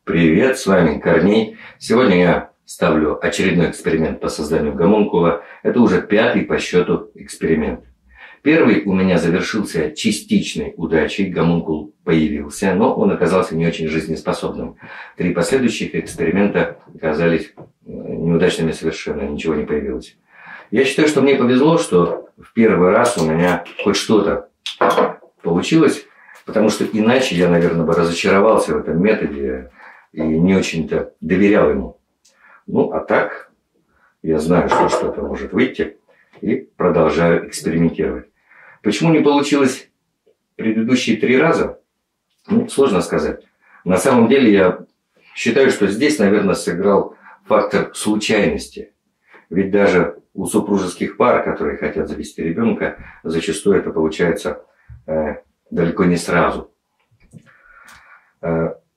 Привет, с вами Корней. Сегодня я ставлю очередной эксперимент по созданию гомункула. Это уже 5-й по счету эксперимент. Первый у меня завершился частичной удачей, гомункул появился, но он оказался не очень жизнеспособным. 3 последующих эксперимента оказались неудачными совершенно, ничего не появилось. Я считаю, что мне повезло, что в первый раз у меня хоть что-то получилось, потому что иначе я, наверное, бы разочаровался в этом методе и не очень-то доверял ему. Ну, а так, я знаю, что что-то может выйти, и продолжаю экспериментировать. Почему не получилось предыдущие 3 раза? Ну, сложно сказать. На самом деле, я считаю, что здесь, наверное, сыграл фактор случайности. Ведь даже у супружеских пар, которые хотят завести ребенка, зачастую это получается далеко не сразу.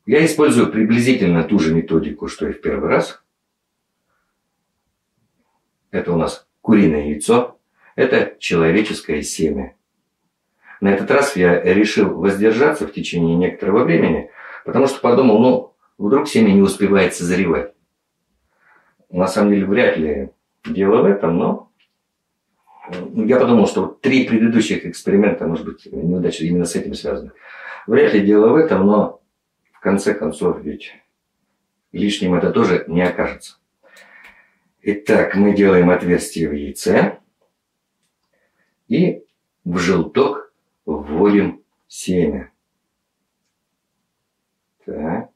Я использую приблизительно ту же методику, что и в первый раз. Это у нас куриное яйцо. Это человеческое семя. На этот раз я решил воздержаться в течение некоторого времени, потому что подумал, ну, вдруг семя не успевает созревать. На самом деле, вряд ли дело в этом, но я подумал, что 3 предыдущих эксперимента, может быть, неудачи именно с этим связаны. Вряд ли дело в этом, но в конце концов, ведь лишним это тоже не окажется. Итак, мы делаем отверстие в яйце и в желток вводим семя. Так.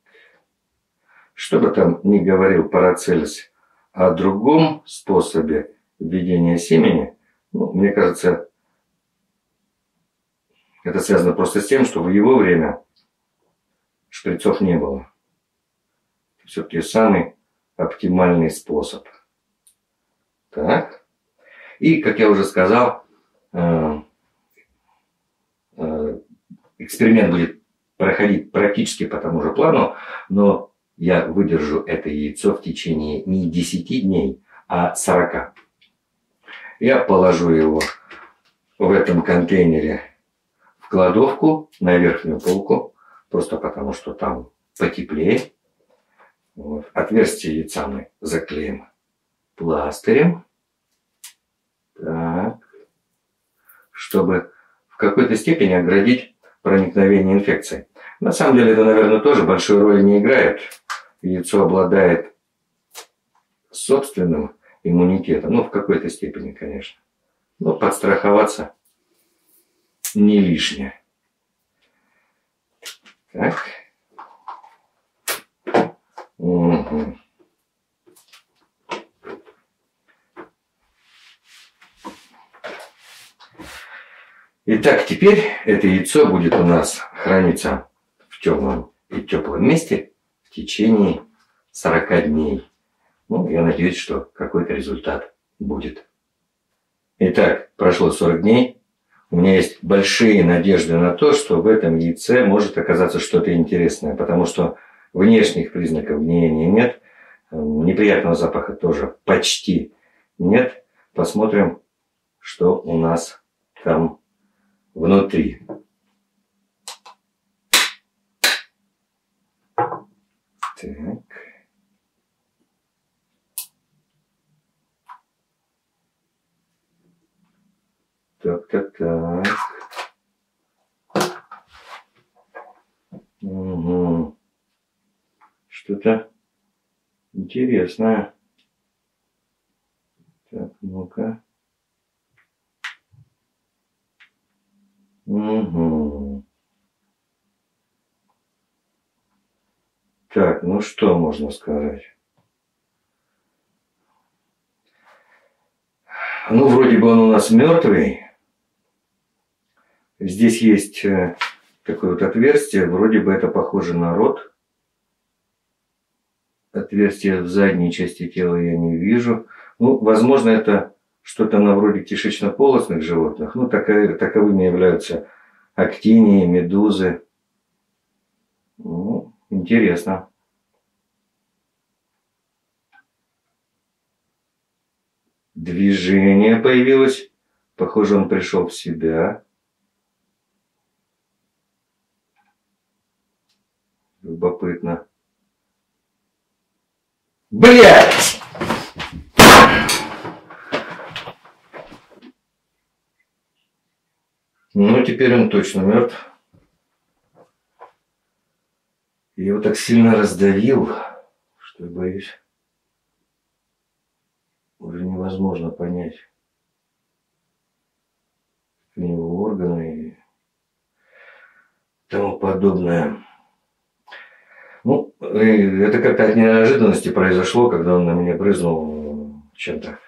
Что бы там ни говорил Парацельс о другом способе введения семени, ну, мне кажется, это связано просто с тем, что в его время шприцов не было. Все-таки самый оптимальный способ. Так. И, как я уже сказал, эксперимент будет проходить практически по тому же плану, но я выдержу это яйцо в течение не 10 дней, а 40. Я положу его в этом контейнере в кладовку на верхнюю полку, просто потому что там потеплее. Вот. Отверстие яйца мы заклеим пластырем, так, чтобы в какой-то степени оградить проникновение инфекции. На самом деле это, наверное, тоже большой роли не играет. Яйцо обладает собственным иммунитетом, ну, в какой-то степени, конечно. Но подстраховаться не лишнее. Так. Угу. Итак, теперь это яйцо будет у нас храниться в темном и теплом месте в течение 40 дней. Ну, я надеюсь, что какой-то результат будет. Итак, прошло 40 дней. У меня есть большие надежды на то, что в этом яйце может оказаться что-то интересное, потому что внешних признаков гниения нет, неприятного запаха тоже почти нет. Посмотрим, что у нас там внутри. Так. Так. Угу. Что-то интересное. Так, ну-ка. Угу. Так, ну что можно сказать? Ну, вроде бы он у нас мертвый. Здесь есть такое вот отверстие. Вроде бы это похоже на рот. Отверстия в задней части тела я не вижу. Ну, возможно, это что-то на вроде кишечно-полостных животных. Ну, таковыми являются актинии, медузы. Ну, интересно. Движение появилось. Похоже, он пришел в себя. Любопытно. Блядь! Ну, теперь он точно мертв. Я его так сильно раздавил, что я боюсь, уже невозможно понять у него органы и тому подобное. Ну, это как-то от неожиданности произошло, когда он на меня брызнул чем-то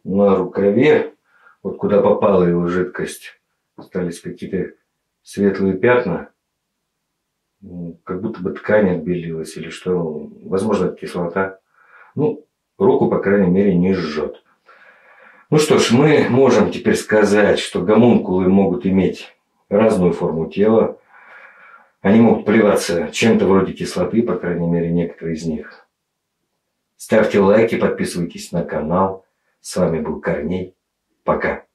на рукаве, вот куда попала его жидкость, остались какие-то светлые пятна, как будто бы ткань отбелилась или что, возможно, это кислота. Ну, руку, по крайней мере, не жжет. Ну что ж, мы можем теперь сказать, что гомункулы могут иметь разную форму тела. Они могут плеваться чем-то вроде кислоты, по крайней мере, некоторые из них. Ставьте лайки, подписывайтесь на канал. С вами был Корней. Пока.